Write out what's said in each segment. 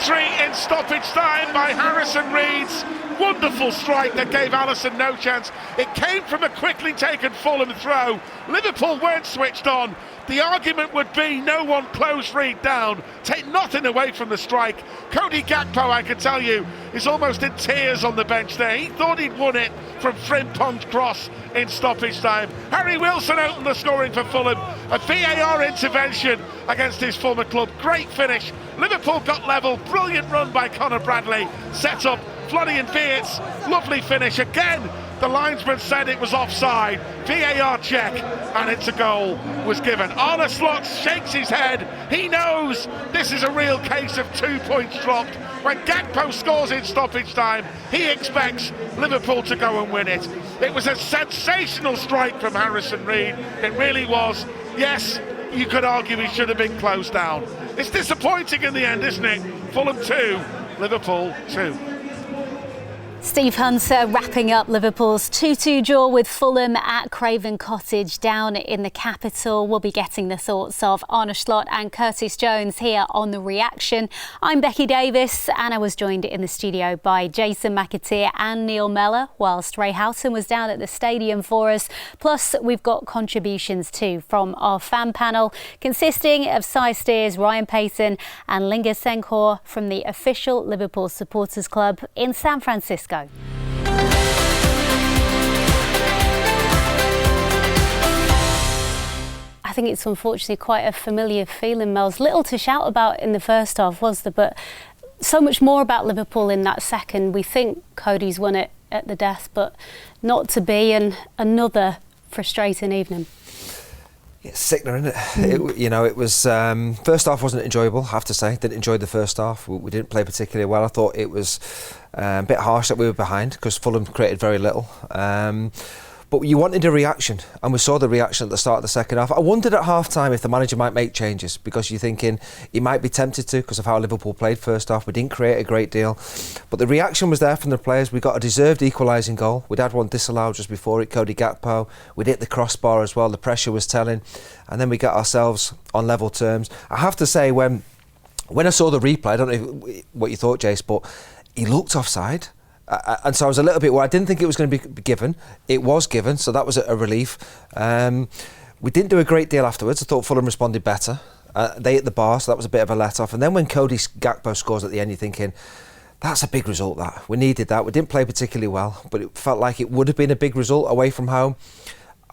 victory in stoppage time by Harrison Reed's wonderful strike that gave Alisson no chance. It came from a quickly taken Fulham throw. Liverpool weren't switched on. The argument would be no one closed Reed down. Take nothing away from the strike. Cody Gakpo, I can tell you, is almost in tears on the bench there. He thought he'd won it from Frimpong's cross in stoppage time. Harry Wilson opened the scoring for Fulham. A VAR intervention against his former club. Great finish. Liverpool got level. Brilliant run by Conor Bradley. Set up Florian Wirtz. Lovely finish. Again, the linesman said it was offside. VAR check, and it's a goal was given. Arne shakes his head. He knows this is a real case of 2 points dropped. When Gakpo scores in stoppage time, he expects Liverpool to go and win it. It was a sensational strike from Harrison Reed. It really was. Yes, you could argue he should have been closed down. It's disappointing in the end, isn't it? Fulham 2, Liverpool 2. Steve Hunter wrapping up Liverpool's 2-2 draw with Fulham at Craven Cottage down in the capital. We'll be getting the thoughts of Arne and Curtis Jones here on The Reaction. I'm Becky Davis, and I was joined in the studio by Jason McAteer and Neil Mellor, whilst Ray Houghton was down at the stadium for us. Plus, we've got contributions too from our fan panel, consisting of Cy Steers, Ryan Paton and Lingerr Senghor from the official Liverpool Supporters Club in San Francisco. I think it's unfortunately quite a familiar feeling, Mel's. Little to shout about in the first half, was there? But so much more about Liverpool in that second. We think Cody's won it at the death, but not to be, and another frustrating evening. It's sickening, isn't it? It was first half wasn't enjoyable, I have to say. Didn't enjoy the first half. We didn't play particularly well. I thought it was a bit harsh that we were behind because Fulham created very little. But you wanted a reaction, and we saw the reaction at the start of the second half. I wondered at half-time if the manager might make changes, because you're thinking he might be tempted to because of how Liverpool played first half. We didn't create a great deal, but the reaction was there from the players. We got a deserved equalising goal. We'd had one disallowed just before it, Cody Gakpo. We'd hit the crossbar as well. The pressure was telling, and then we got ourselves on level terms. I have to say, when I saw the replay, I don't know what you thought, Jace, but he looked offside. And so I was a little bit worried. I didn't think it was going to be given. It was given, so that was a relief. We didn't do a great deal afterwards. I thought Fulham responded better. They hit the bar, so that was a bit of a let-off. And then when Cody Gakpo scores at the end, you're thinking, that's a big result, that. We needed that. We didn't play particularly well, but it felt like it would have been a big result away from home.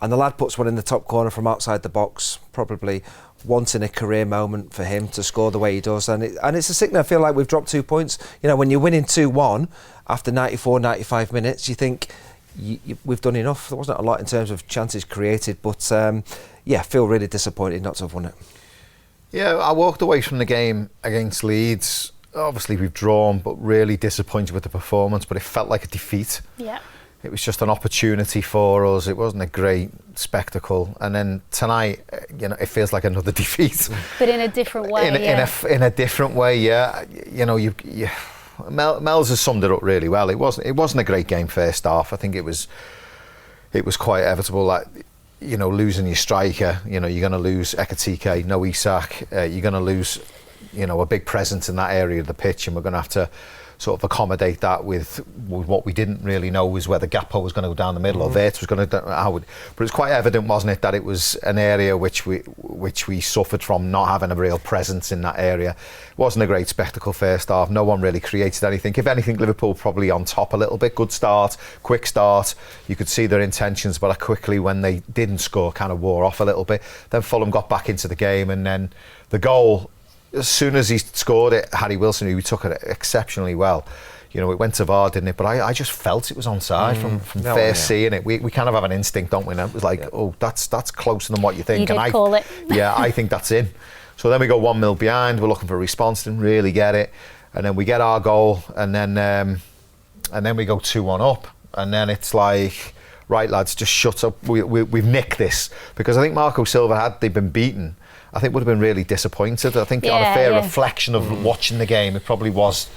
And the lad puts one in the top corner from outside the box, probably wanting a career moment for him to score the way he does. And it's a sickness. I feel like we've dropped 2 points. When you're winning 2-1 after 94, 95 minutes, you think we've done enough. There wasn't a lot in terms of chances created, but feel really disappointed not to have won it. Yeah, I walked away from the game against Leeds. Obviously we've drawn, but really disappointed with the performance, but it felt like a defeat. Yeah. It was just an opportunity for us. It wasn't a great spectacle. And then tonight, it feels like another defeat. But in a different way, in a different way, yeah. Mel's has summed it up really well. It wasn't a great game first half. I think it was quite inevitable. Like, losing your striker, you're going to lose Ekitike, no Isak. You're going to lose, a big presence in that area of the pitch, and we're going to have to sort of accommodate that with what we didn't really know was whether Gakpo was going to go down the middle or Wirtz was going to but it's quite evident, wasn't it, that it was an area which we suffered from not having a real presence in that area. It wasn't a great spectacle first half. No one really created anything. If anything, Liverpool probably on top a little bit. Good start, quick start. You could see their intentions, but quickly when they didn't score, kind of wore off a little bit. Then Fulham got back into the game, and then the goal, as soon as he scored it, Harry Wilson, who took it exceptionally well, it went to VAR, didn't it? But I just felt it was onside from first seeing it. We kind of have an instinct, don't we? And it was like, that's closer than what you think. You did call it. Yeah, I think that's in. So then we go 1-0 behind. We're looking for a response, didn't really get it, and then we get our goal, and then we go 2-1 up, and then it's like, right, lads, just shut up. We've nicked this, because I think Marco Silva, had they been beaten, I think would have been really disappointed. I think on a fair reflection of watching the game, it probably was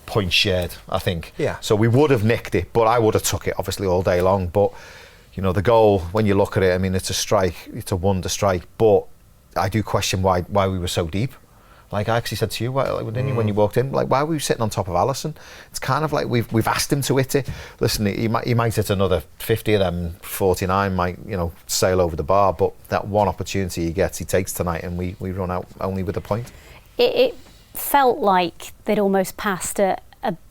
points shared, I think. Yeah. So we would have nicked it, but I would have took it, obviously, all day long. But, the goal, when you look at it, I mean, it's a strike, it's a wonder strike, but I do question why we were so deep. like I actually said to you, when you walked in, like, why were we sitting on top of Alisson? It's kind of like we've asked him to hit it. Listen, he might hit another 50 of them, 49 might, sail over the bar, but that one opportunity he takes tonight, and we run out only with a point. It felt like they'd almost passed a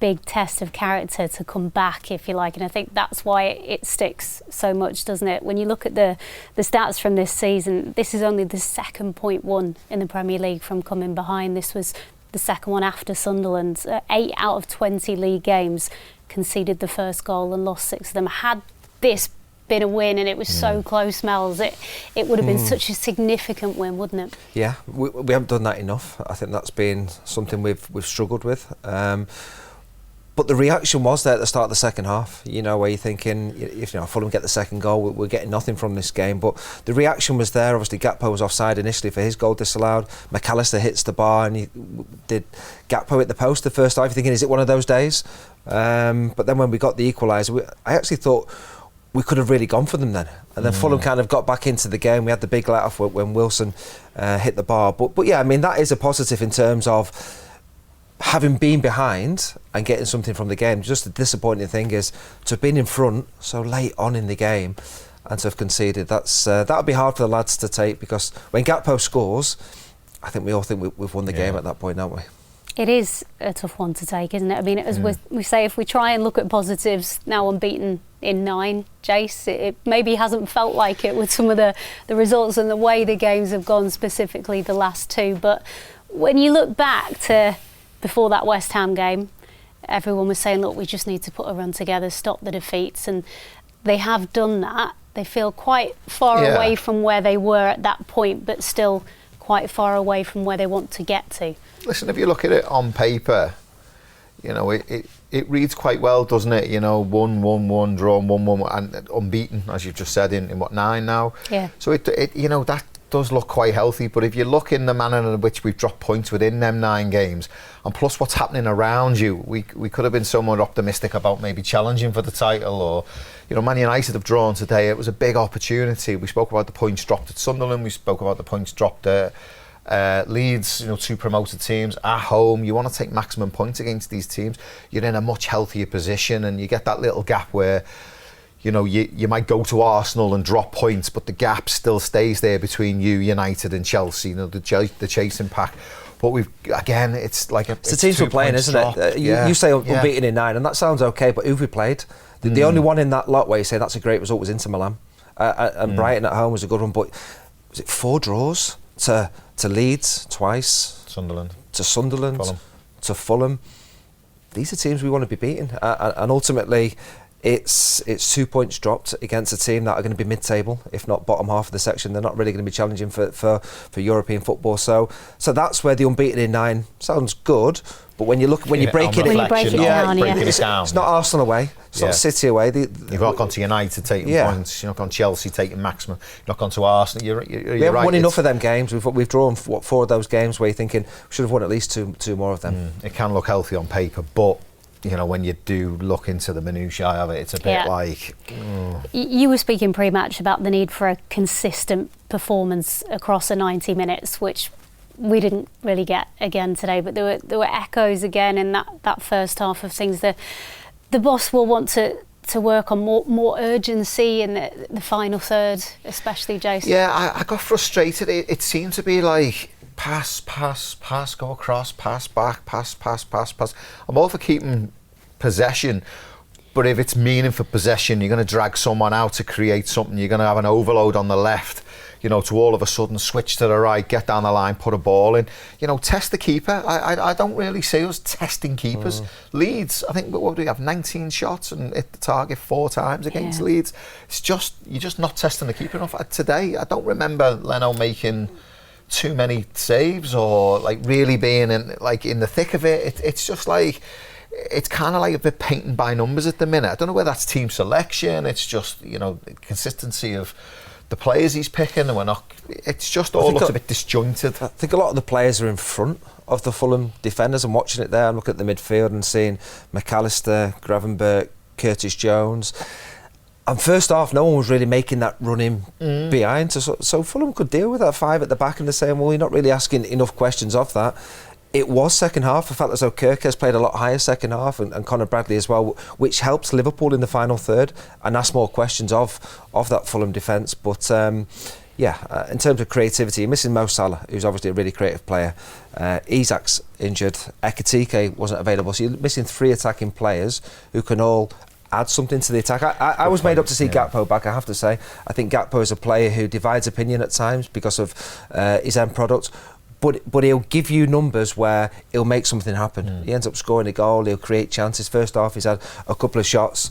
big test of character to come back, if you like, and I think that's why it sticks so much, doesn't it? When you look at the stats from this season, this is only the second point won in the Premier League from coming behind. This was the second one after Sunderland. 8 out of 20 league games conceded the first goal and lost 6 of them. Had this been a win and it was so close, Mells, it would have been such a significant win, wouldn't it? Yeah, we haven't done that enough. I think that's been something we've struggled with. But the reaction was there at the start of the second half, where you're thinking, if Fulham get the second goal, we're getting nothing from this game. But the reaction was there. Obviously, Gakpo was offside initially for his goal disallowed. McAllister hits the bar, and he did Gakpo hit the post the first time. You're thinking, is it one of those days? But then when we got the equaliser, I actually thought we could have really gone for them then. And then Fulham kind of got back into the game. We had the big let-off when Wilson hit the bar. But yeah, I mean, that is a positive in terms of having been behind and getting something from the game. Just the disappointing thing is to have been in front so late on in the game and to have conceded. That'll be hard for the lads to take, because when Gakpo scores, I think we all think we've won the game at that point, don't we? It is a tough one to take, isn't it? I mean, as we say, if we try and look at positives, now unbeaten in 9, Jace, it maybe hasn't felt like it with some of the results and the way the games have gone, specifically the last 2. But when you look back to before that West Ham game, everyone was saying, look, we just need to put a run together, stop the defeats, and they have done that. They feel quite far away from where they were at that point, but still quite far away from where they want to get to. Listen, if you look at it on paper, it reads quite well, doesn't it? 1-1-1, draw 1-1, and unbeaten, as you've just said, in what, 9 now? Yeah. So it that does look quite healthy, but if you look in the manner in which we've dropped points within them 9 games, and plus what's happening around you, we could have been somewhat optimistic about maybe challenging for the title. Or Man United have drawn today. It was a big opportunity. We spoke about the points dropped at Sunderland, we spoke about the points dropped at Leeds, 2 promoted teams at home. You want to take maximum points against these teams. You're in a much healthier position, and you get that little gap where you might go to Arsenal and drop points, but the gap still stays there between you, United, and Chelsea. The chasing pack. But it's like it's the teams we're playing, isn't it? You say unbeaten in 9, and that sounds okay. But who've we played? The only one in that lot where you say that's a great result was Inter Milan, and Brighton at home was a good one. But was it 4 draws to Leeds twice, Sunderland, Fulham. To Fulham? These are teams we want to be beating, and ultimately, it's 2 points dropped against a team that are going to be mid-table, if not bottom half of the section. They're not really going to be challenging for European football. So that's where the unbeaten in 9 sounds good. But when you break it down, it's not Arsenal away, it's not City away. You've not gone to United taking points. You've not gone to Chelsea taking maximum. You've not gone to Arsenal. You're we haven't won enough of them games. We've drawn 4 of those games where you're thinking we should have won at least two more of them. It can look healthy on paper, but when you do look into the minutiae of it, it's a bit like... You were speaking pre-match about the need for a consistent performance across the 90 minutes, which we didn't really get again today, but there were echoes again in that first half of things. The boss will want to work on more urgency in the final third, especially, Jason. Yeah, I got frustrated. It seemed to be like pass, go across, pass back, pass. I'm all for keeping possession, but if it's meaningful possession, you're going to drag someone out to create something. You're going to have an overload on the left, to all of a sudden switch to the right, get down the line, put a ball in. Test the keeper. I don't really see us testing keepers. Leeds, I think, what do we have? 19 shots and hit the target 4 times against Leeds. You're just not testing the keeper enough. Today, I don't remember Leno making too many saves or really being in the thick of it. It's just like, it's kind of like a bit painting by numbers at the minute. I don't know whether that's team selection. It's just consistency of the players he's picking, and it's just all looks a bit disjointed. I think a lot of the players are in front of the Fulham defenders. I'm watching it there. I'm looking at the midfield and seeing McAllister, Gravenberch, Curtis Jones. And first half, no one was really making that run in behind. So Fulham could deal with that 5 at the back, and they're saying, well, you're not really asking enough questions of that. It was second half. I felt as though Kirkes played a lot higher second half, and Conor Bradley as well, which helps Liverpool in the final third and ask more questions of that Fulham defence. But in terms of creativity, you're missing Mo Salah, who's obviously a really creative player. Isak's injured. Ekitike wasn't available. So you're missing 3 attacking players who can all add something to the attack. I was made up to see Gakpo back, I have to say. I think Gakpo is a player who divides opinion at times because of his end product. But he'll give you numbers where he'll make something happen. He ends up scoring a goal, he'll create chances. First half, he's had a couple of shots.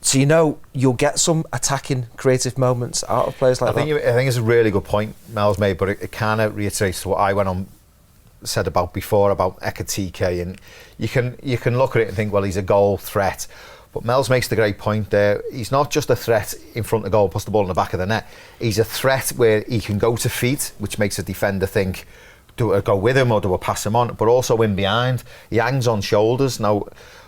So you'll get some attacking, creative moments out of players like that. I think it's a really good point Mel's made, but it kind of reiterates what I said about before about Ekitike, and you can look at it and think, well, he's a goal threat. But Mel's makes the great point there. He's not just a threat in front of goal, puts the ball in the back of the net. He's a threat where he can go to feet, which makes a defender think, do I go with him or do I pass him on? But also in behind, he hangs on shoulders. Now,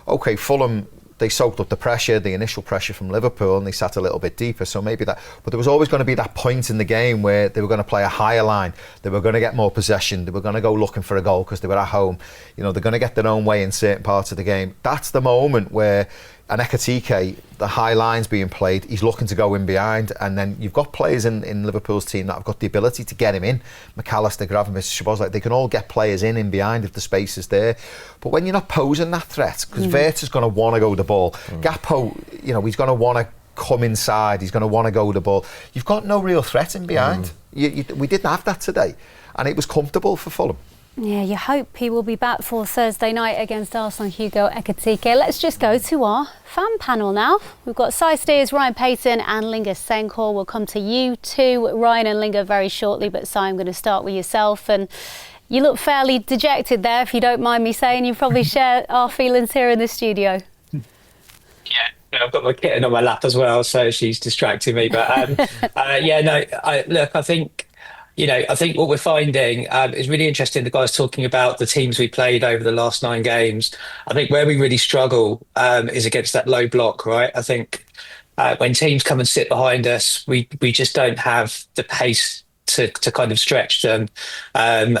okay, Fulham, they soaked up the initial pressure from Liverpool, and they sat a little bit deeper, so maybe that. But there was always going to be that point in the game where they were going to play a higher line, they were going to get more possession, they were going to go looking for a goal because they were at home. They're going to get their own way in certain parts of the game. That's the moment where an Ekitike, the high line's being played, he's looking to go in behind, and then you've got players in Liverpool's team that have got the ability to get him in. McAllister, Gravenberch, Szoboszlai, they can all get players in behind if the space is there. But when you're not posing that threat, because Wirtz is going to want to go the ball, Gakpo, he's going to want to come inside, he's going to want to go the ball. You've got no real threat in behind. We didn't have that today, and it was comfortable for Fulham. Yeah, you hope he will be back for Thursday night against Arsenal, Hugo Ekitike. Let's just go to our fan panel now. We've got Si Steers, Ryan Paton and Lingerr Senghor. We'll come to you too, Ryan and Lingerr, very shortly, but Si, I'm going to start with yourself. And you look fairly dejected there, if you don't mind me saying. You probably share our feelings here in the studio. Yeah, I've got my kitten on my lap as well, so she's distracting me. But I think... I think what we're finding is really interesting. The guys talking about the teams we played over the last 9 games. I think where we really struggle is against that low block, right? I think when teams come and sit behind us, we just don't have the pace to kind of stretch them. As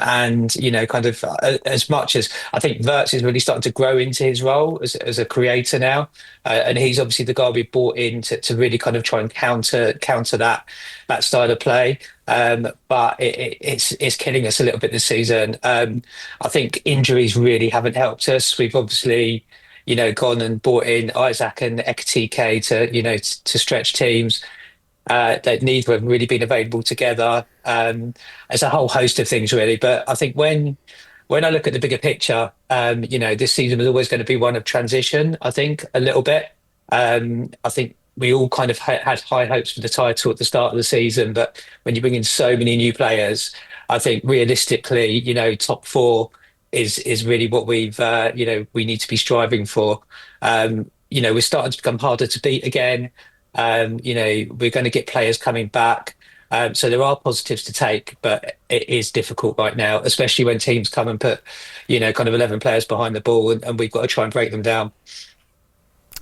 much as I think Wirtz is really starting to grow into his role as a creator now. And he's obviously the guy we brought in to really kind of try and counter that style of play. But it's killing us a little bit this season. I think injuries really haven't helped us. We've obviously, gone and brought in Isak and Ekitike to stretch teams. That neither have really been available together. There's a whole host of things really. But I think when I look at the bigger picture, this season was always going to be one of transition, I think, a little bit. I think we all kind of had high hopes for the title at the start of the season, but when you bring in so many new players, I think realistically, top 4 is really what we need to be striving for. We're starting to become harder to beat again. We're going to get players coming back. So there are positives to take, but it is difficult right now, especially when teams come and put, kind of 11 players behind the ball and we've got to try and break them down.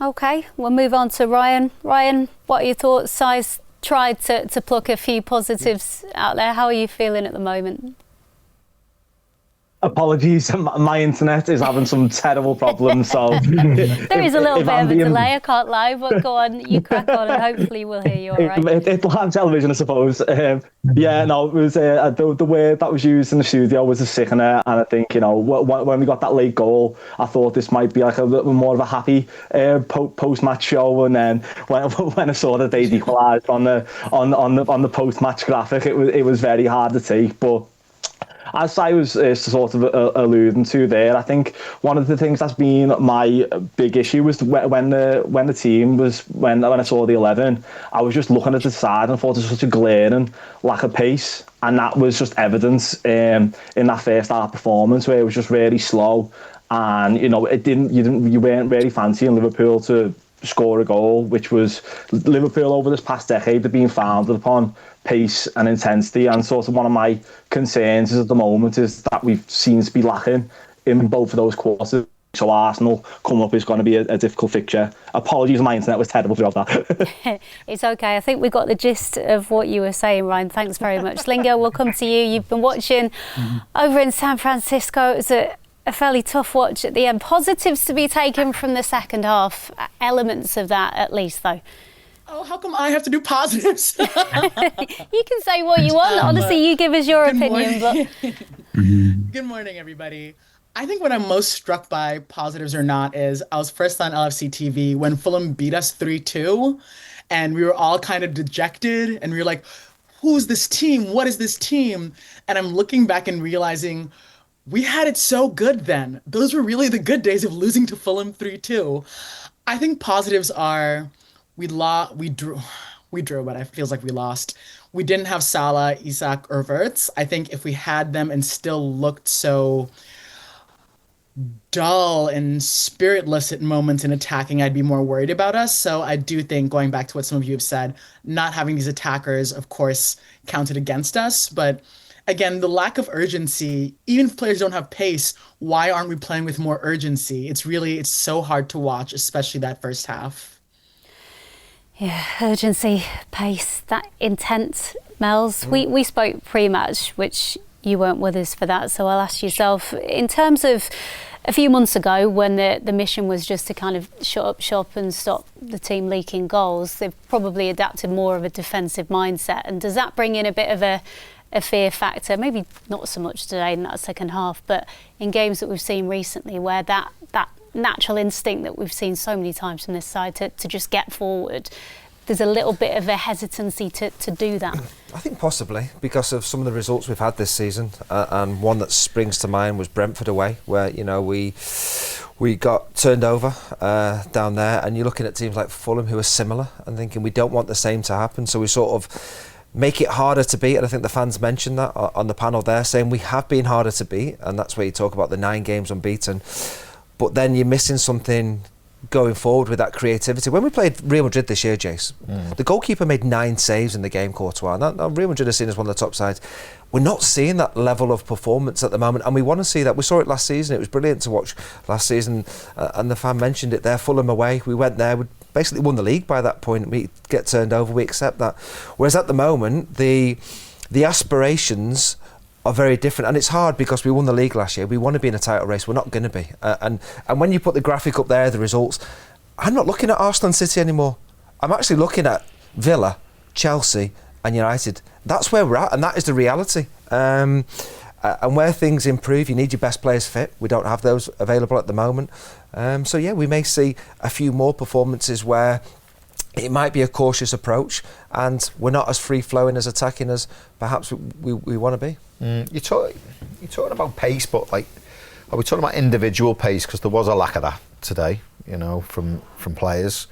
OK, we'll move on to Ryan. Ryan, what are your thoughts? Si's tried to pluck a few positives out there. How are you feeling at the moment? Apologies, my internet is having some terrible problems, so... There is a little bit of a delay, I can't lie, but go on, you crack on and hopefully we'll hear you all right. It's live television, I suppose. It was the word that was used in the studio was a sickener, and I think, when we got that late goal, I thought this might be like a little more of a happy post-match show, and then when I saw that they'd equalised on the post-match graphic, it was very hard to take, but... As I was sort of alluding to there, I think one of the things that's been my big issue was when the team was when I saw the 11, I was just looking at the side and thought there's such a glaring lack of pace, and that was just evidence in that first half performance where it was just really slow, and you weren't really fancying Liverpool to score a goal, which was Liverpool over this past decade have been founded upon pace and intensity, and sort of one of my concerns is at the moment is that we seem to be lacking in both of those quarters. So Arsenal coming up is going to be a difficult fixture. Apologies, my internet was terrible throughout that. It's okay. I think we got the gist of what you were saying, Ryan. Thanks very much. Lingerr, we'll come to you. You've been watching over in San Francisco. It was a fairly tough watch at the end. Positives to be taken from the second half. Elements of that, at least, though. Oh, how come I have to do positives? You can say what you want. Honestly, you give us your opinion. But Good morning, everybody. I think what I'm most struck by, positives or not, is I was first on LFC TV when Fulham beat us 3-2, and we were all kind of dejected, and we were like, who's this team? What is this team? And I'm looking back and realizing we had it so good then. Those were really the good days of losing to Fulham 3-2. I think positives are we drew, but it feels like we lost. We didn't have Salah, Isak, or Wirtz. I think if we had them and still looked so dull and spiritless at moments in attacking, I'd be more worried about us. So I do think, going back to what some of you have said, not having these attackers, of course, counted against us. But again, the lack of urgency, even if players don't have pace, why aren't we playing with more urgency? It's so hard to watch, especially that first half. yeah, urgency, pace, that intent, Mels. We spoke pre-match, which you weren't with us for that. So I'll ask yourself, in terms of a few months ago when the mission was just to kind of shut up shop and stop the team leaking goals, they've probably adapted more of a defensive mindset. And does that bring in a bit of a fear factor? Maybe not so much today in that second half, but in games that we've seen recently where that natural instinct that we've seen so many times from this side to just get forward, there's a little bit of a hesitancy to do that. I think possibly because of some of the results we've had this season, and one that springs to mind was Brentford away, where we got turned over down there, and you're looking at teams like Fulham who are similar and thinking we don't want the same to happen, so we sort of make it harder to beat. And I think the fans mentioned that on the panel there, saying we have been harder to beat, and that's where you talk about the 9 games unbeaten, but then you're missing something going forward with that creativity. When we played Real Madrid this year, Jace, the goalkeeper made 9 saves in the game, Courtois. Now Real Madrid are seen as one of the top sides. We're not seeing that level of performance at the moment, and we want to see that. We saw it last season. It was brilliant to watch last season, and the fan mentioned it there. Fulham away, we went there, we basically won the league by that point. We get turned over, we accept that. Whereas at the moment, the aspirations are very different, and it's hard because we won the league last year. We want to be in a title race. We're not going to be. And when you put the graphic up there, the results, I'm not looking at Arsenal and City anymore. I'm actually looking at Villa, Chelsea and United. That's where we're at, and that is the reality. And where things improve, you need your best players fit. We don't have those available at the moment. So yeah, we may see a few more performances where it might be a cautious approach and we're not as free-flowing as attacking as perhaps we want to be. You're talking about pace, but like, are we talking about individual pace? Because there was a lack of that today, from players.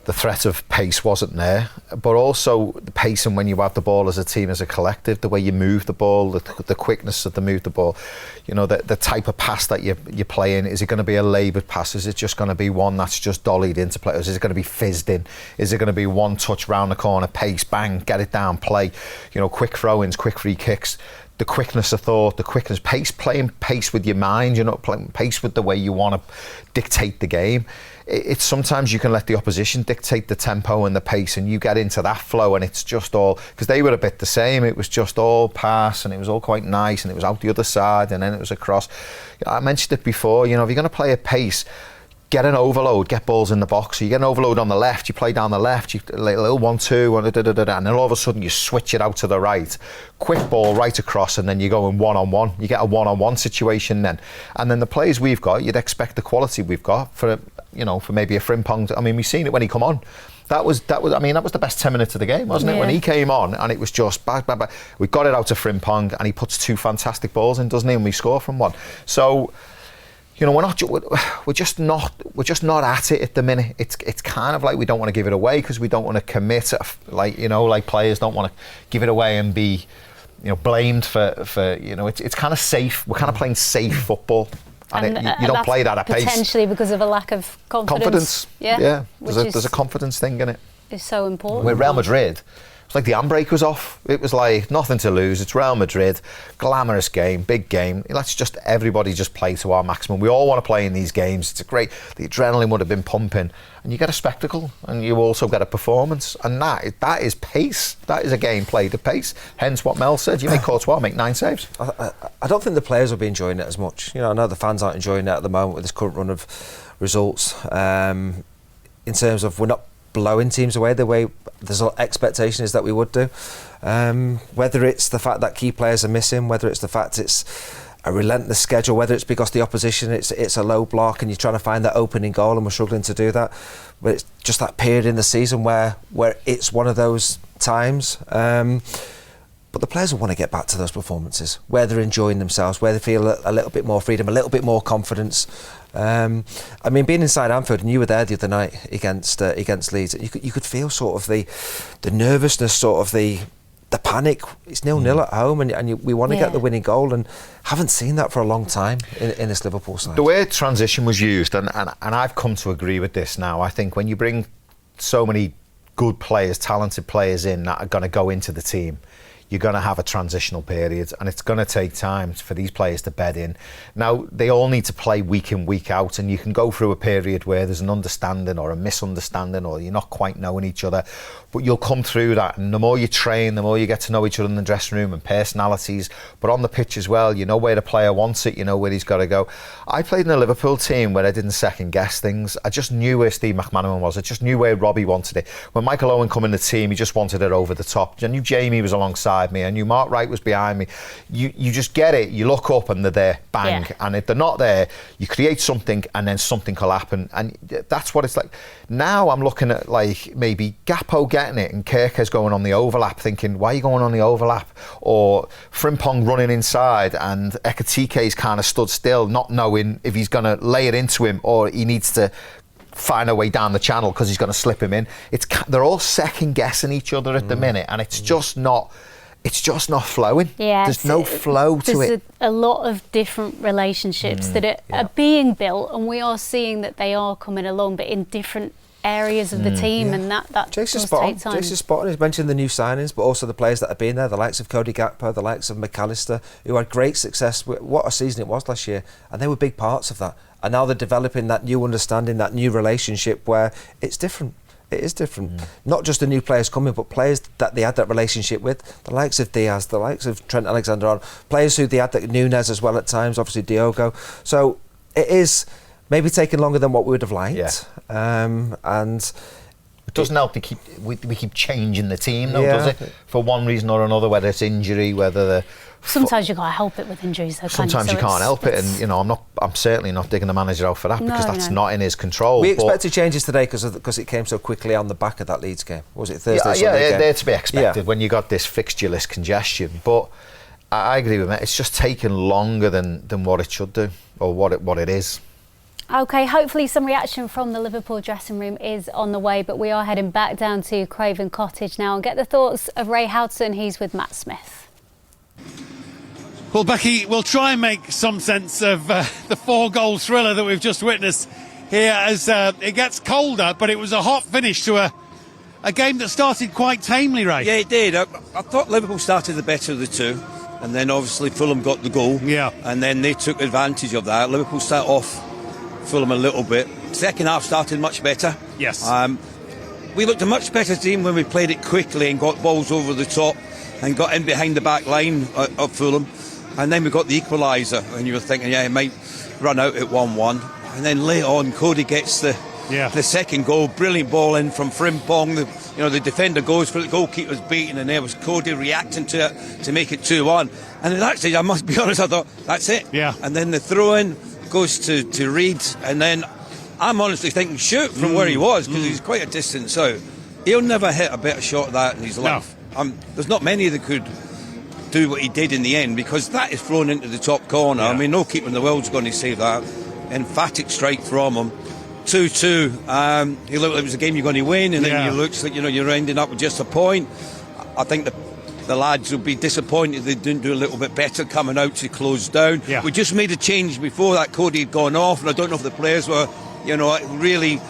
The threat of pace wasn't there, but also the pace, and when you have the ball as a team, as a collective, the way you move the ball, the quickness of the move the ball, the type of pass that you're playing. Is it going to be a laboured pass? Is it just going to be one that's just dollied into players? Is it going to be fizzed in? Is it going to be one touch round the corner, pace, bang, get it down, play? Quick throw-ins, quick free kicks. The quickness of thought, the quickness, pace, playing pace with your mind, playing pace with the way you want to dictate the game. It's sometimes you can let the opposition dictate the tempo and the pace, and you get into that flow, and it's just all, because they were a bit the same. It was just all pass, and it was all quite nice, and it was out the other side, and then it was across. I mentioned it before, if you're going to play at pace, get an overload, get balls in the box. So you get an overload on the left, you play down the left, you a little 1-2, and then all of a sudden you switch it out to the right. Quick ball right across, and then you go in one-on-one. You get a one-on-one situation then. And then the players we've got, you'd expect the quality we've got for maybe a Frimpong. I mean, we've seen it when he come on. That was the best 10 minutes of the game, wasn't it? When he came on, and it was just bang, bang, bang. We got it out to Frimpong, and he puts 2 fantastic balls in, doesn't he? And we score from one. So, we're just not at it at the minute. It's kind of like we don't want to give it away because we don't want to commit. Like players don't want to give it away and be, blamed for. It's kind of safe. We're kind of playing safe football, and you don't play that at pace. Potentially because of a lack of confidence. Yeah. There's a confidence thing in it. It's so important. With Real Madrid, It's like the handbrake was off. It was like nothing to lose. It's Real Madrid, glamorous game, big game. Let's just everybody just play to our maximum. We all want to play in these games. It's a great. The adrenaline would have been pumping, and you get a spectacle, and you also get a performance, and that is pace. That is a game played at pace. Hence what Mel said. You make Courtois make 9 saves. I don't think the players will be enjoying it as much. You know, I know the fans aren't enjoying it at the moment with this current run of results. In terms of we're not blowing teams away the way there's an expectation is that we would do. Whether it's the fact that key players are missing, whether it's the fact it's a relentless schedule, whether it's because the opposition it's a low block and you're trying to find that opening goal and we're struggling to do that. But it's just that period in the season where it's one of those times. But the players will want to get back to those performances where they're enjoying themselves, where they feel a little bit more freedom, a little bit more confidence. I mean, being inside Anfield, and you were there the other night against Leeds, you could feel sort of the nervousness, sort of the panic. It's 0-0 at home, and we want to get the winning goal, and haven't seen that for a long time in this Liverpool side. The way transition was used, and I've come to agree with this now. I think when you bring so many good players, talented players in that are going to go into the team, you're going to have a transitional period, and it's going to take time for these players to bed in. Now, they all need to play week in, week out, and you can go through a period where there's an understanding or a misunderstanding, or you're not quite knowing each other, but you'll come through that, and the more you train, the more you get to know each other in the dressing room and personalities, but on the pitch as well, you know where the player wants it, you know where he's got to go. I played in a Liverpool team where I didn't second guess things. I just knew where Steve McManaman was. I just knew where Robbie wanted it. When Michael Owen come in the team, he just wanted it over the top. I knew Jamie was alongside me. I knew Mark Wright was behind me. You just get it. You look up and they're there, bang. Yeah. And if they're not there, you create something and then something will happen. And that's what it's like. Now I'm looking at like maybe Gakpo getting it and Kirker's going on the overlap, thinking, why are you going on the overlap? Or Frimpong running inside and Ekatike's kind of stood still, not knowing if he's going to lay it into him or he needs to find a way down the channel because he's going to slip him in. They're all second guessing each other at the minute, and it's just not flowing. Yeah, there's no flow to it. There's a lot of different relationships that are being built, and we are seeing that they are coming along, but in different areas of the team, and that Jason's does take time. Jason's spot on. He's mentioned the new signings, but also the players that have been there, the likes of Cody Gakpo, the likes of McAllister, who had great success. What a season it was last year, and they were big parts of that. And now they're developing that new understanding, that new relationship where it's different. It is different. Not just the new players coming, but players that they had that relationship with, the likes of Diaz, the likes of Trent Alexander-Arnold, players who they had, that Nunes as well at times, obviously Diogo. So it is maybe taking longer than what we would have liked. And it doesn't help to we keep changing the team, though, does it? For one reason or another, whether it's injury, whether sometimes you can't help it with injuries, though. Sometimes you can't help it, and you know, I'm certainly not digging the manager out for that, because that's not in his control. We expected changes today because it came so quickly on the back of that Leeds game. Was it Thursday? Sunday game? They're to be expected when you got this fixture list congestion. But I agree with Matt. It's just taking longer than what it should do, or what it is. OK, hopefully some reaction from the Liverpool dressing room is on the way, but we are heading back down to Craven Cottage now and get the thoughts of Ray Houghton. He's with Matt Smith. Well, Becky, we'll try and make some sense of the 4-goal thriller that we've just witnessed here as it gets colder, but it was a hot finish to a game that started quite tamely, Ray. Yeah, it did. I thought Liverpool started the better of the two, and then obviously Fulham got the goal. Yeah. And then they took advantage of that. Liverpool started off Fulham a little bit. Second half started much better. Yes. We looked a much better team when we played it quickly and got balls over the top and got in behind the back line of Fulham. And then we got the equaliser, and you were thinking, it might run out at 1-1. And then later on, Cody gets the second goal. Brilliant ball in from Frimpong. The defender goes for it, the goalkeeper's beaten, and there was Cody reacting to it to make it 2-1. And at that stage, I must be honest, I thought, that's it. Yeah. And then the throw-in goes to Reed, and then I'm honestly thinking shoot from where he was, because he's quite a distance out. He'll never hit a better shot of that in his life. There's not many that could do what he did in the end, because that is thrown into the top corner. I mean, no keeper in the world's going to save that. Emphatic strike from him. 2-2. He looked like it was a game you're going to win, and then it looks like you're ending up with just a point. I think the lads will be disappointed they didn't do a little bit better coming out to close down. Yeah. We just made a change before that. Cody had gone off, and I don't know if the players were, really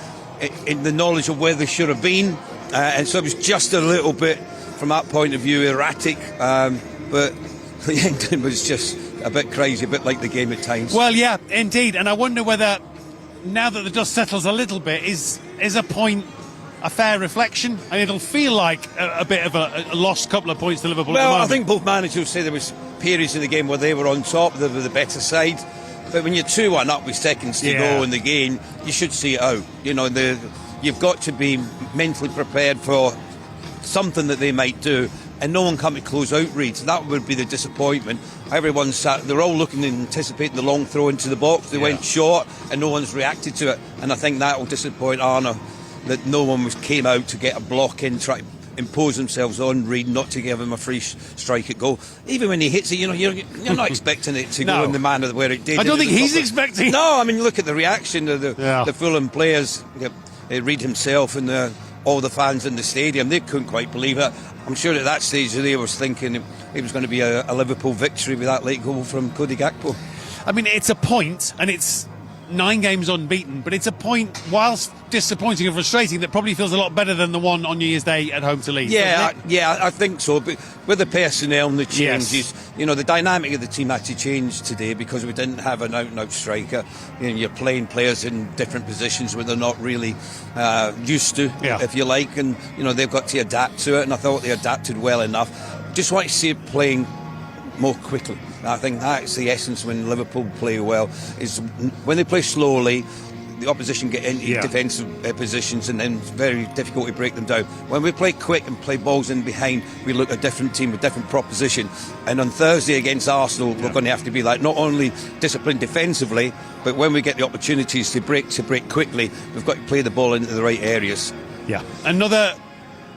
in the knowledge of where they should have been, and so it was just a little bit from that point of view, erratic, but the ending was just a bit crazy, a bit like the game at times. Well, yeah, indeed, and I wonder whether, now that the dust settles a little bit, is a point a fair reflection, and it'll feel like a bit of a lost couple of points to Liverpool at the Well, moment. I think both managers will say there was periods in the game where they were on top, they were the better side, but when you're 2-1 up with seconds to go in the game, you should see it out. You know, you've got to be mentally prepared for something that they might do, and no one come to close out reads. That would be the disappointment. Everyone they're all looking and anticipating the long throw into the box. They went short and no one's reacted to it, and I think that will disappoint Arne, that no one came out to get a block in, try to impose themselves on Reid, not to give him a free strike at goal. Even when he hits it, you know, you're not expecting it to go in the manner where it did. I don't think he's expecting. No, I mean, look at the reaction of the Fulham players, Reid himself and all the fans in the stadium. They couldn't quite believe it. I'm sure at that stage they was thinking it was going to be a Liverpool victory with that late goal from Cody Gakpo. I mean, it's a point, and it's 9 games unbeaten, but it's a point, whilst disappointing and frustrating, that probably feels a lot better than the one on New Year's Day at home to Leeds. I think so. But with the personnel and the changes, you know, the dynamic of the team had to change today because we didn't have an out-and-out striker. You know, you're playing players in different positions where they're not really used to, if you like, and you know they've got to adapt to it. And I thought they adapted well enough. Just want to see it playing more quickly. I think that's the essence when Liverpool play well, is when they play slowly, the opposition get into defensive positions and then it's very difficult to break them down. When we play quick and play balls in behind, we look at a different team with different proposition. And on Thursday against Arsenal, we're going to have to be like not only disciplined defensively, but when we get the opportunities to break quickly, we've got to play the ball into the right areas. Yeah. Another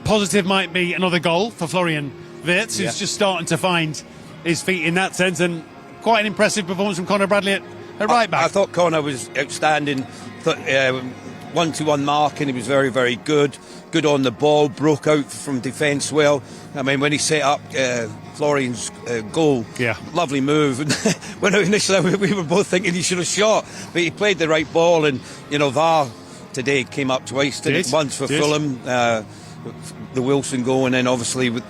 positive might be another goal for Florian Wirtz, who's just starting to find his feet in that sense, and quite an impressive performance from Conor Bradley at right back. I thought Conor was outstanding. 1-to-1 marking, he was very, very good on the ball, broke out from defence well. I mean, when he set up Florian's goal, lovely move. And when initially we were both thinking he should have shot, but he played the right ball, and you know, VAR today came up twice, once for Fulham, the Wilson goal, and then obviously with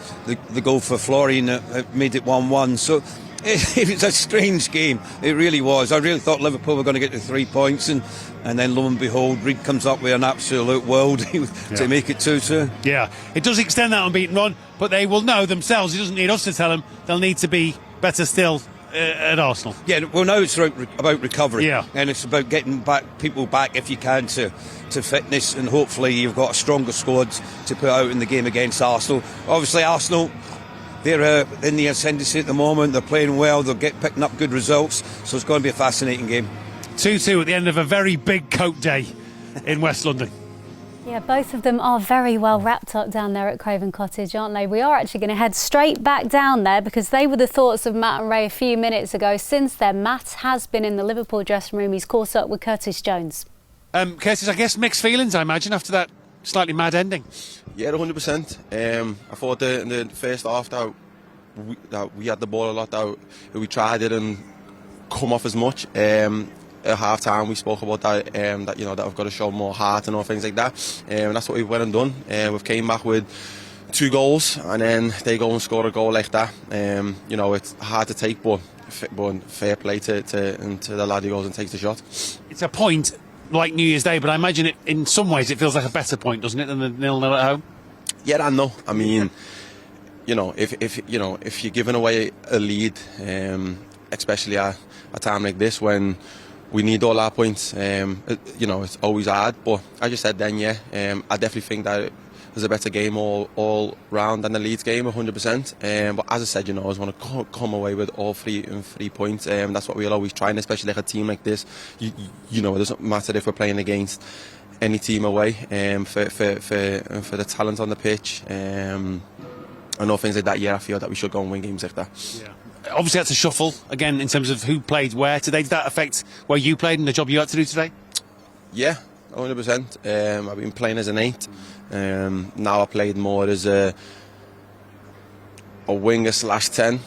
the goal for Florian made it 1-1. So it was a strange game. It really was. I really thought Liverpool were going to get to 3 points, and then lo and behold, Reid comes up with an absolute world to make it 2-2. Yeah, it does extend that unbeaten run, but they will know themselves. He doesn't need us to tell them. They'll need to be better still at Arsenal. Yeah, well, now it's about recovery, and it's about getting people back if you can to fitness, and hopefully you've got a stronger squad to put out in the game against Arsenal. Obviously Arsenal, they're in the ascendancy at the moment. They're playing well, they'll picking up good results, so it's going to be a fascinating game. 2-2 at the end of a very big coat day in West London. Yeah, both of them are very well wrapped up down there at Craven Cottage, aren't they? We are actually going to head straight back down there because they were the thoughts of Matt and Ray a few minutes ago. Since then, Matt has been in the Liverpool dressing room. He's caught up with Curtis Jones. Curtis, I guess mixed feelings, I imagine, after that slightly mad ending. Yeah, 100%. I thought in the first half that we had the ball a lot, that we tried it and come off as much. At half time we spoke about that, that you know that I've got to show more heart and all things like that. And that's what we went and done. We've came back with 2 goals, and then they go and score a goal like that. You know, it's hard to take, but fair play to the lad who goes and takes the shot. It's a point like New Year's Day, but I imagine in some ways it feels like a better point, doesn't it, than the 0-0 at home? Yeah, I know. I mean, you know, if you're giving away a lead, especially at a time like this when we need all our points, you know, it's always hard. But as you said then, I definitely think that it was a better game all round than the Leeds game, 100%. But as I said, you know, I just want to come away with all 3 points. That's what we'll always try, and especially like a team like this. You know, it doesn't matter if we're playing against any team away. For the talent on the pitch, and all things like that. Yeah, I feel that we should go and win games like that. Yeah. Obviously, that's a shuffle again in terms of who played where today. Did that affect where you played and the job you had to do today? Yeah, 100%. I've been playing as an 8. Now I played more as a winger /10.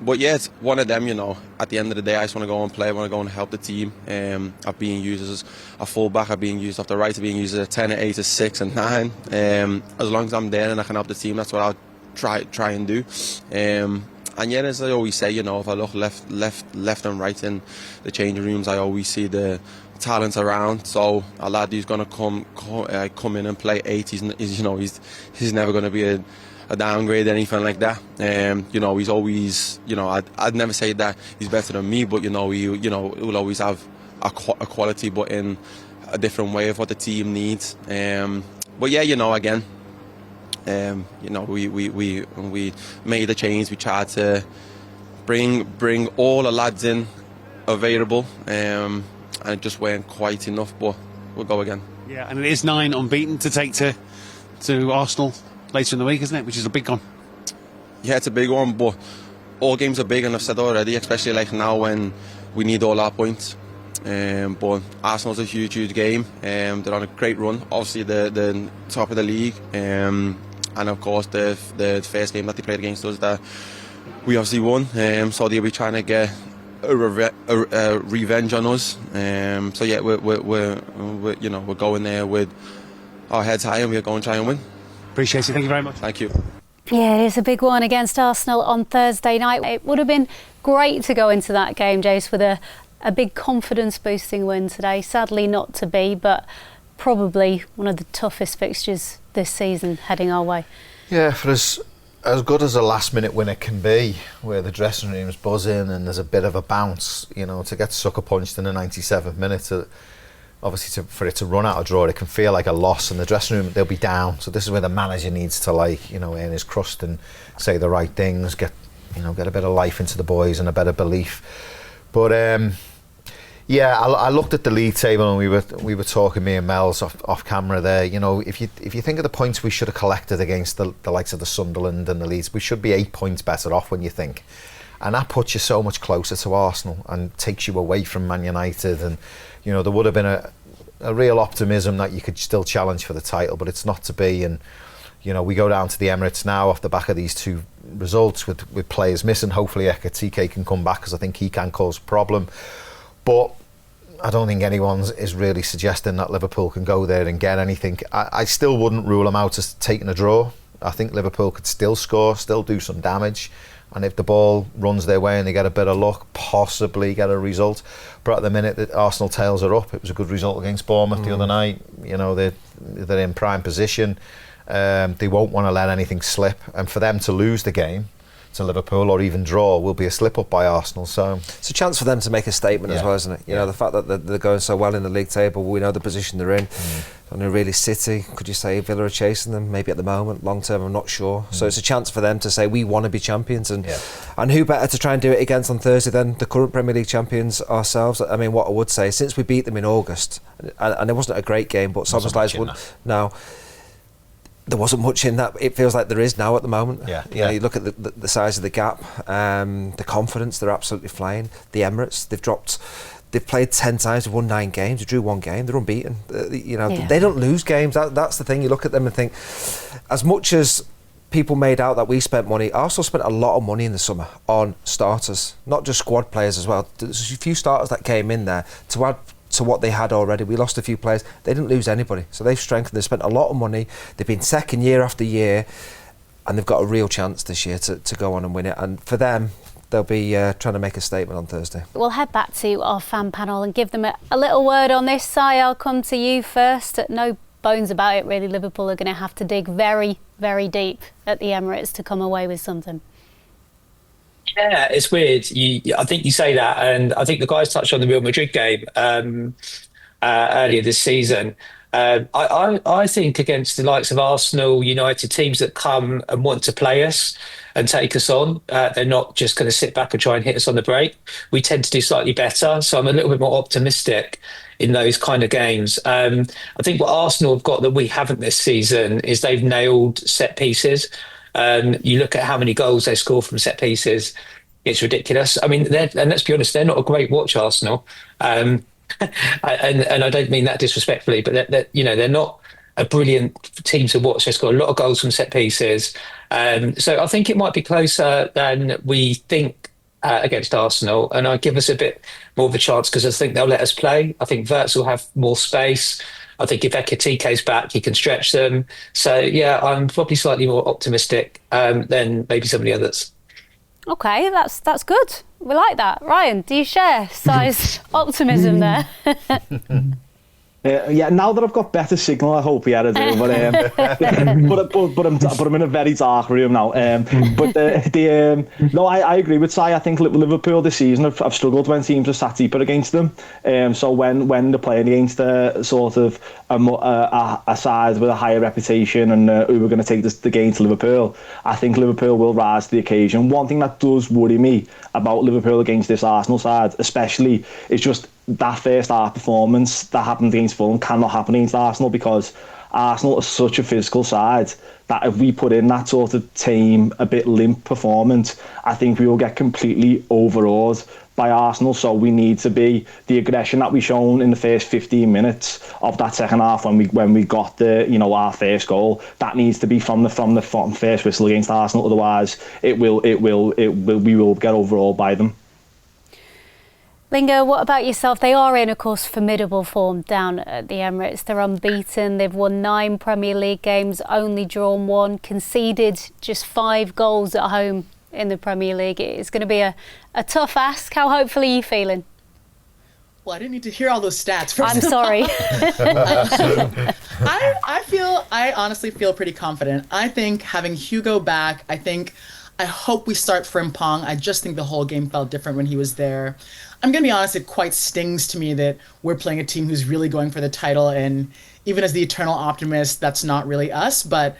But yeah, it's one of them, you know. At the end of the day, I just want to go and play. I want to go and help the team. I've been used as a fullback. I've been used off the right. I've been used as a 10, a 8, a 6, and 9. As long as I'm there and I can help the team, that's what I'll try and do. And yeah, as I always say, you know, if I look left and right in the changing rooms, I always see the talent around. So a lad who's going to come in and play 8, he's never going to be a downgrade, anything like that. You know, he's always, you know, I'd never say that he's better than me, but you know, he will always have a quality, but in a different way of what the team needs. But yeah, you know, again, you know, we made the change. We tried to bring all the lads in available, and it just weren't quite enough. But we'll go again. Yeah, and it is 9 unbeaten to take to Arsenal later in the week, isn't it? Which is a big one. Yeah, it's a big one, but all games are big, and I've said already, especially like now when we need all our points. But Arsenal's a huge game. They're on a great run. Obviously, the top of the league, and of course the first game that they played against us that we obviously won. So they'll be trying to get a revenge on us. So yeah, we're you know, we're going there with our heads high, and we're going to try and win. Appreciate it. Thank you very much. Thank you. Yeah, it is a big one against Arsenal on Thursday night. It would have been great to go into that game, Jace, with a big confidence-boosting win today. Sadly not to be, but probably one of the toughest fixtures this season heading our way. Yeah, for as good as a last-minute winner can be, where the dressing room's buzzing and there's a bit of a bounce, you know, to get sucker punched in the 97th minute, obviously for it to run out of draw, it can feel like a loss, and the dressing room, they'll be down. So this is where the manager needs to, like, you know, earn his crust and say the right things, get a bit of life into the boys and a better belief. But yeah, I looked at the league table, and we were talking, me and Mel's off camera there. You know, if you think of the points we should have collected against the likes of the Sunderland and the Leeds, we should be 8 points better off when you think. And that puts you so much closer to Arsenal and takes you away from Man United. And, you know, there would have been a real optimism that you could still challenge for the title, but it's not to be. And, you know, we go down to the Emirates now off the back of these 2 results with players missing. Hopefully Ekatike can come back, because I think he can cause a problem. But I don't think anyone is really suggesting that Liverpool can go there and get anything. I still wouldn't rule them out as taking a draw. I think Liverpool could still score, still do some damage. And if the ball runs their way and they get a bit of luck, possibly get a result. But at the minute, the Arsenal tails are up. It was a good result against Bournemouth the other night. You know, they're in prime position. They won't want to let anything slip. And for them to lose the game to Liverpool or even draw will be a slip up by Arsenal. So it's a chance for them to make a statement as well, isn't it? You know, the fact that they're going so well in the league table, we know the position they're in. And they're really City, could you say Villa are chasing them? Maybe at the moment, long term, I'm not sure. So it's a chance for them to say we want to be champions, and who better to try and do it against on Thursday than the current Premier League champions ourselves. I mean, what I would say, since we beat them in August, and it wasn't a great game, but Szoboszlai's won. Now, there wasn't much in that. It feels like there is now at the moment. You know, you look at the size of the gap, the confidence, they're absolutely flying. The Emirates, they've played 10 times, they've won 9 games, they drew 1 game, they're unbeaten. You know, they don't lose games. That's the thing. You look at them and think, as much as people made out that we spent money, Arsenal spent a lot of money in the summer on starters, not just squad players as well. There's a few starters that came in there to add to what they had already. We lost a few players. They didn't lose anybody. So they've strengthened. They've spent a lot of money. They've been second year after year, and they've got a real chance this year to go on and win it. And for them, they'll be trying to make a statement on Thursday. We'll head back to our fan panel and give them a little word on this. Si, I'll come to you first. No bones about it, really. Liverpool are going to have to dig very, very deep at the Emirates to come away with something. Yeah, it's weird. I think you say that, and I think the guys touched on the Real Madrid game earlier this season. I think against the likes of Arsenal, United, teams that come and want to play us and take us on, they're not just going to sit back and try and hit us on the break. We tend to do slightly better, so I'm a little bit more optimistic in those kind of games. I think what Arsenal have got that we haven't this season is they've nailed set pieces. You look at how many goals they score from set pieces, it's ridiculous. I mean, and let's be honest, they're not a great watch, Arsenal. And I don't mean that disrespectfully, but they're not a brilliant team to watch. They score a lot of goals from set pieces. So I think it might be closer than we think against Arsenal, and I give us a bit more of a chance because I think they'll let us play. I think Wirtz will have more space. I think if Ekitike's back, he can stretch them. So yeah, I'm probably slightly more optimistic than maybe some of the others. Okay, that's good. We like that. Ryan, do you share Si's optimism there? Yeah, now that I've got better signal, I hope I do. But I'm in a very dark room now. No, I agree with Si. I think Liverpool this season have struggled when teams have sat deeper against them. So when they're playing against a sort of a side with a higher reputation and who are going to take the game to Liverpool, I think Liverpool will rise to the occasion. One thing that does worry me about Liverpool against this Arsenal side, especially, is just that first half performance that happened against Fulham cannot happen against Arsenal, because Arsenal is such a physical side that if we put in that sort of tame, a bit limp performance, I think we will get completely overawed by Arsenal. So we need to be the aggression that we shown in the first 15 minutes of that second half when we got our first goal. That needs to be from the first whistle against Arsenal. Otherwise, we will get overawed by them. Lingerr, what about yourself? They are in, of course, formidable form down at the Emirates. They're unbeaten. They've won 9 Premier League games, only drawn 1, conceded just 5 goals at home in the Premier League. It's going to be a tough ask. How hopeful are you feeling? Well, I didn't need to hear all those stats. I'm sorry. I honestly feel pretty confident. I think having Hugo back, I hope we start Frimpong. I just think the whole game felt different when he was there. I'm going to be honest, it quite stings to me that we're playing a team who's really going for the title, and even as the eternal optimist, that's not really us, but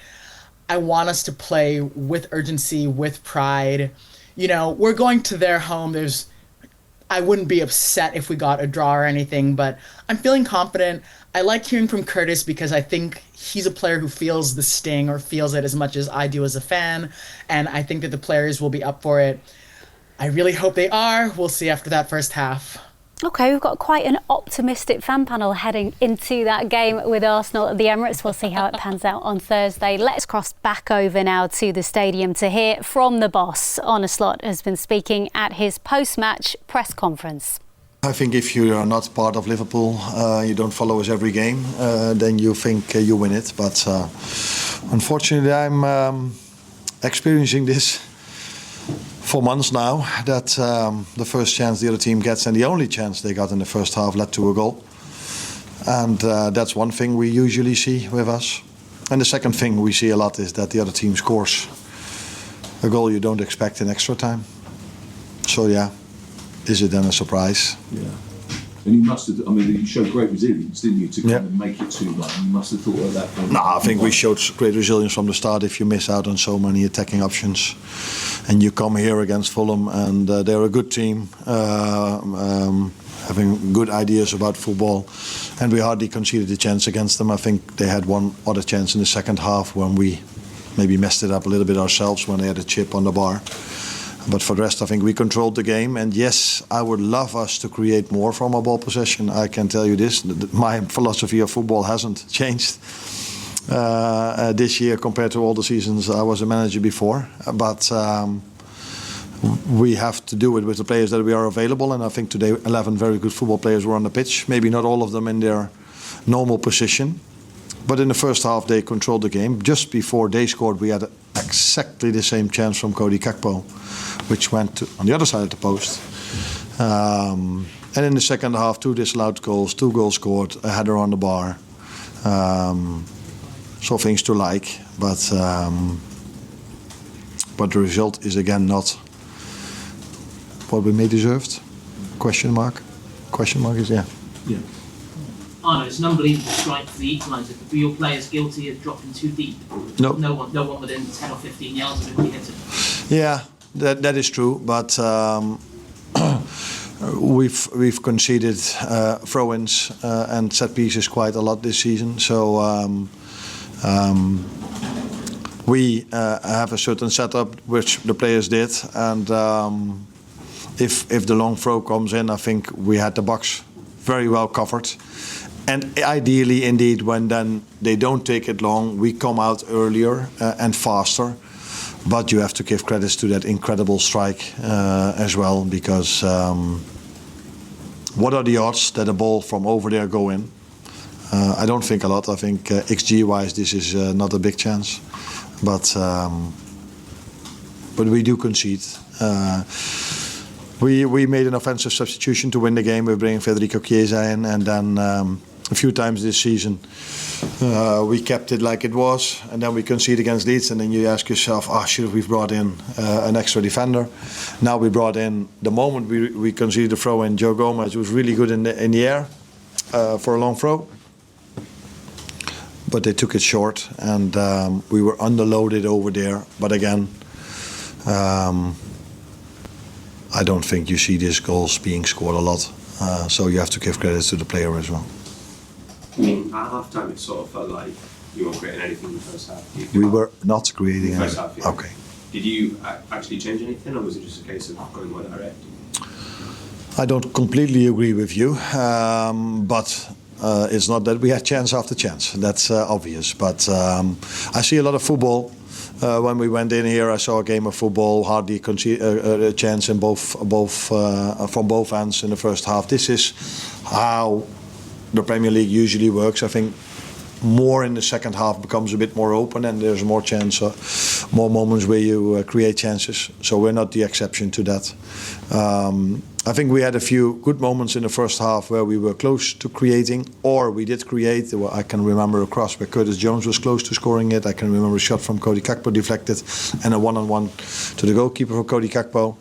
I want us to play with urgency, with pride. We're going to their home. I wouldn't be upset if we got a draw or anything, but I'm feeling confident. I like hearing from Curtis because I think he's a player who feels the sting, or feels it as much as I do as a fan, and I think that the players will be up for it. I really hope they are. We'll see after that first half. OK, we've got quite an optimistic fan panel heading into that game with Arsenal at the Emirates. We'll see how it pans out on Thursday. Let's cross back over now to the stadium to hear from the boss. Arne has been speaking at his post-match press conference. I think if you are not part of Liverpool, you don't follow us every game, then you think you win it. But unfortunately, I'm experiencing this for months now, that the first chance the other team gets and the only chance they got in the first half led to a goal. And that's one thing we usually see with us. And the second thing we see a lot is that the other team scores a goal you don't expect in extra time. So yeah, is it then a surprise? Yeah. And you must have, you showed great resilience, didn't you, to kind of make it 2-1. You must have thought at that point. No, I think we showed great resilience from the start. If you miss out on so many attacking options and you come here against Fulham, and they're a good team, having good ideas about football, and we hardly conceded a chance against them. I think they had one other chance in the second half when we maybe messed it up a little bit ourselves when they had a chip on the bar. But for the rest, I think we controlled the game. And yes, I would love us to create more from our ball possession. I can tell you this, my philosophy of football hasn't changed this year compared to all the seasons I was a manager before. But we have to do it with the players that we are available. And I think today 11 very good football players were on the pitch. Maybe not all of them in their normal position. But in the first half, they controlled the game. Just before they scored, we had exactly the same chance from Cody Gakpo, which went on the other side of the post. And in the second half, 2 disallowed goals, 2 goals scored, a header on the bar. So things to like, but the result is again not what we may deserved. Question mark? Question mark is yeah. Yeah. Arne, it's an unbelievable strike for the equaliser. Were your players guilty of dropping too deep? No. No one within 10 or 15 yards of it hit it. Yeah, that is true, but we've conceded throw-ins and set pieces quite a lot this season. So we have a certain setup which the players did, and if the long throw comes in, I think we had the box very well covered. And ideally, indeed, when then they don't take it long, we come out earlier and faster. But you have to give credits to that incredible strike as well, because what are the odds that a ball from over there go in? I don't think a lot. I think XG-wise this is not a big chance. But we do concede. We made an offensive substitution to win the game. We're bringing Federico Chiesa in, and then a few times this season we kept it like it was, and then we concede against Leeds, and then you ask yourself, should we have brought in an extra defender? Now we brought in, the moment we conceded the throw in, Joe Gomez was really good in the air for a long throw. But they took it short, and we were underloaded over there. But again, I don't think you see these goals being scored a lot. So you have to give credit to the player as well. I mean, at half time, it sort of felt like you weren't creating anything in the first half. We were not creating anything. Half, yeah. Okay. Did you actually change anything, or was it just a case of going more direct? I don't completely agree with you, but it's not that we had chance after chance. That's obvious. But I see a lot of football. When we went in here, I saw a game of football, hardly a chance in from both ends in the first half. This is how the Premier League usually works. I think more in the second half becomes a bit more open, and there's more chance, more moments where you create chances. So we're not the exception to that. I think we had a few good moments in the first half where we were close to creating, or we did create. I can remember a cross where Curtis Jones was close to scoring it. I can remember a shot from Cody Gakpo deflected, and a one-on-one to the goalkeeper for Cody Gakpo.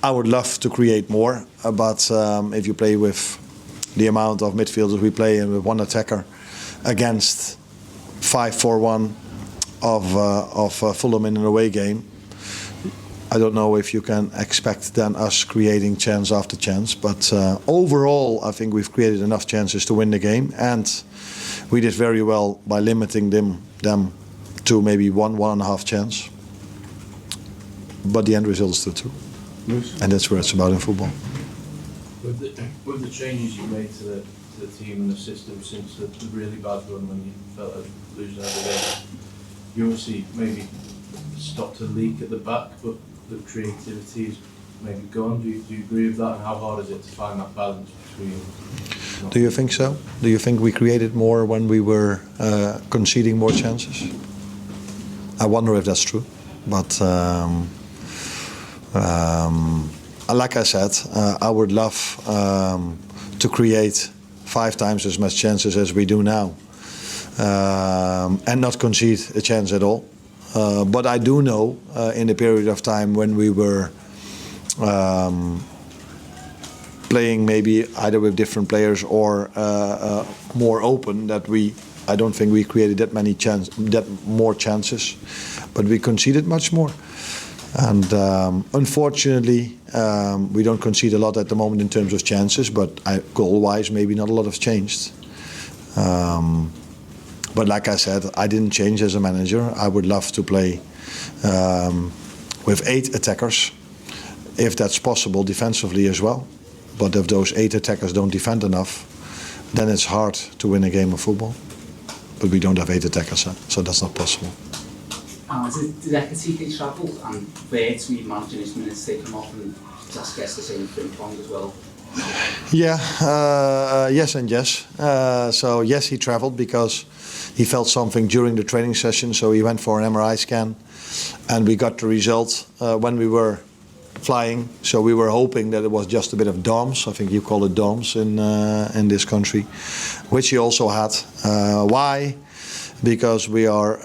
I would love to create more, but if you play with the amount of midfielders we play and with one attacker against 5-4-1 of Fulham in an away game, I don't know if you can expect then us creating chance after chance. But overall, I think we've created enough chances to win the game, and we did very well by limiting them to maybe 1.5 chance. But the end result is still 2, and that's what it's about in football. With the changes you made to the team and the system since the really bad run when you felt like losing every game, you obviously maybe stopped a leak at the back, but the creativity is maybe gone. Do you agree with that? And how hard is it to find that balance between? Do you think so? Do you think we created more when we were conceding more chances? I wonder if that's true. But like I said, I would love to create 5 times as much chances as we do now, and not concede a chance at all. But I do know in a period of time when we were playing maybe either with different players or more open, that I don't think we created that more chances, but we conceded much more. And unfortunately, we don't concede a lot at the moment in terms of chances, but goal-wise, maybe not a lot has changed. But like I said, I didn't change as a manager. I would love to play with 8 attackers, if that's possible, defensively as well. But if those 8 attackers don't defend enough, then it's hard to win a game of football. But we don't have 8 attackers, so that's not possible. Did Ekatike travel, and where to be managing his minutes, take him off, and just guess the same for Pong as well? Yeah, yes and yes. So yes, he travelled because he felt something during the training session, so he went for an MRI scan, and we got the result when we were flying. So we were hoping that it was just a bit of DOMS. I think you call it DOMS in this country, which he also had. Why? Because we are.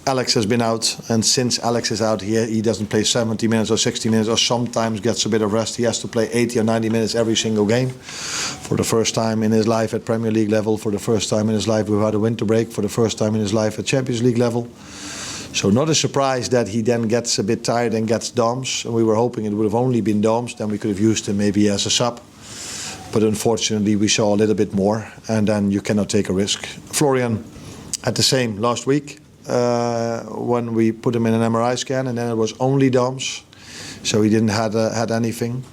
Alex has been out, and since Alex is out here, he doesn't play 70 minutes or 60 minutes, or sometimes gets a bit of rest. He has to play 80 or 90 minutes every single game. For the first time in his life at Premier League level, for the first time in his life without a winter break, for the first time in his life at Champions League level. So not a surprise that he then gets a bit tired and gets DOMS. And we were hoping it would have only been DOMS, then we could have used him maybe as a sub. But unfortunately, we saw a little bit more, and then you cannot take a risk. Florian had the same last week. When we put him in an MRI scan, and then it was only DOMS, so he didn't had anything.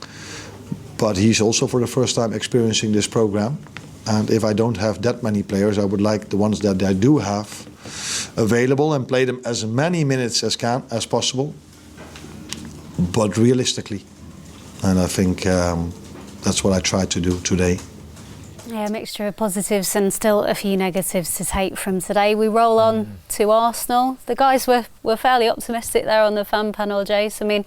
But he's also for the first time experiencing this program. And if I don't have that many players, I would like the ones that I do have available and play them as many minutes as possible, but realistically. And I think that's what I tried to do today. Yeah, a mixture of positives and still a few negatives to take from today. We roll on to Arsenal. The guys were fairly optimistic there on the fan panel, Jace. I mean,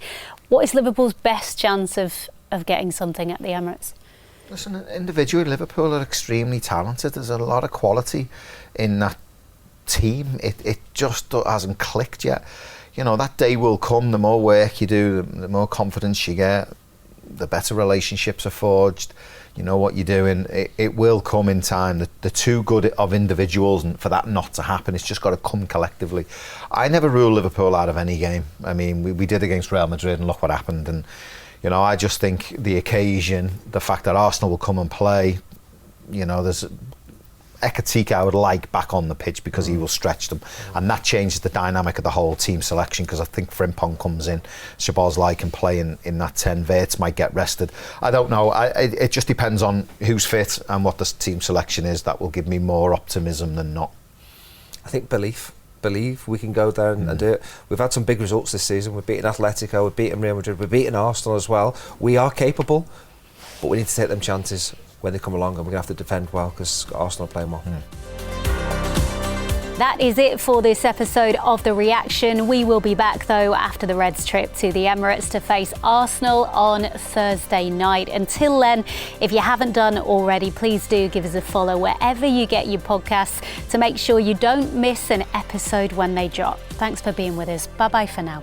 what is Liverpool's best chance of getting something at the Emirates? Listen, individually, Liverpool are extremely talented. There's a lot of quality in that team. It just hasn't clicked yet. You know, that day will come. The more work you do, the more confidence you get, the better relationships are forged. You know what you're doing. It will come in time. They're too good of individuals, and for that not to happen, it's just got to come collectively. I never rule Liverpool out of any game. I mean, we did against Real Madrid, and look what happened. And you know, I just think the occasion, the fact that Arsenal will come and play, you know, there's Ekatike I would like back on the pitch because he will stretch them, and that changes the dynamic of the whole team selection, because I think Frimpong comes in, Szoboszlai can play in that 10, Wirtz might get rested. I don't know, it just depends on who's fit and what the team selection is. That will give me more optimism than not. I think believe we can go there and do it. We've had some big results this season. We've beaten Atletico, we've beaten Real Madrid, we've beaten Arsenal as well. We are capable, but we need to take them chances when they come along, and we're going to have to defend well because Arsenal are playing well. That is it for this episode of The Reaction. We will be back, though, after the Reds' trip to the Emirates to face Arsenal on Thursday night. Until then, if you haven't done already, please do give us a follow wherever you get your podcasts to make sure you don't miss an episode when they drop. Thanks for being with us. Bye-bye for now.